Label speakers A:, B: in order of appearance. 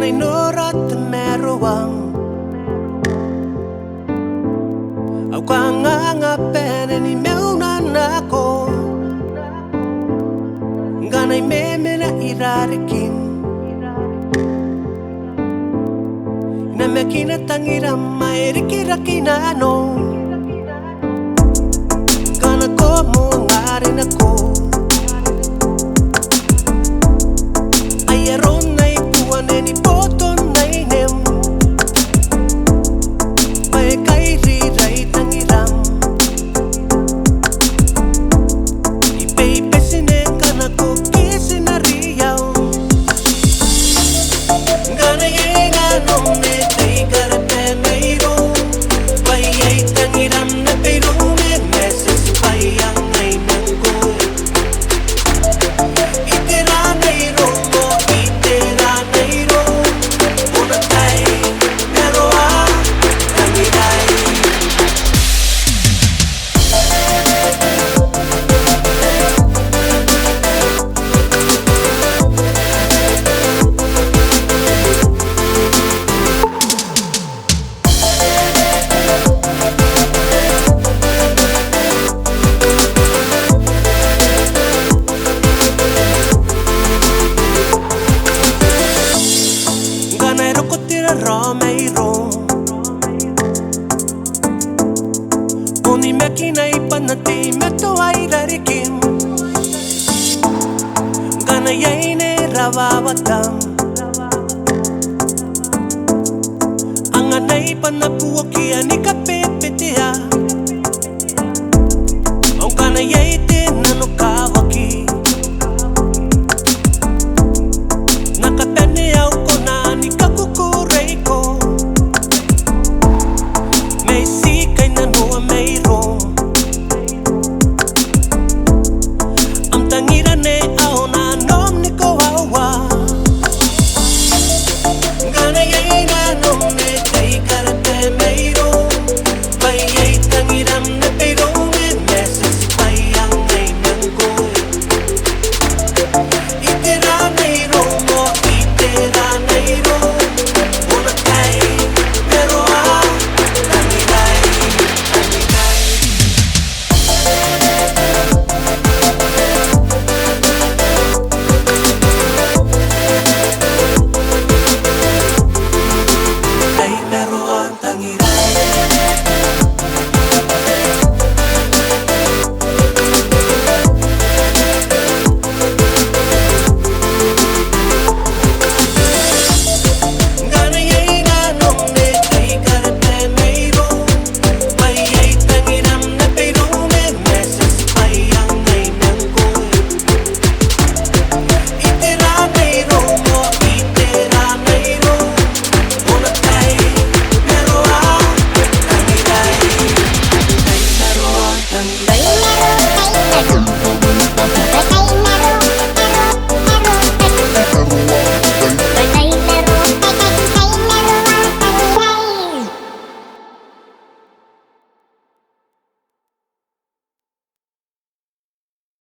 A: Ganay norat meruang Au nga pene ni meuna nako Ganay memena irarikin Na mekina tangira maerikira kinano Gana ko mo ngarin ako Ayaron na ipuan ni poton na inem May kay riray tangiram Ipe sine kana ko kisinariyaw Gana yenga nong ne tay karate mayro Payay tangiram na pero me meses payang ay mangko Itira mayro mo itira mayro Una tay pero tangiray Ganero ko tira Romero Kuni mekina ipanati meto ay rarikim Ganayay ne rawawatam Ang anay panapuwakia ni kapipitia Ang ganayay tinanukawaki Nakapeneaw ko na ni kakukuray ko May sikay na nuwa mayroon Ang tangiran ne aw na nom ni kawawa Ganayay na nom ne kay karate mayroon Bayay tangiram na pero me meses payang ay nanggoy Itira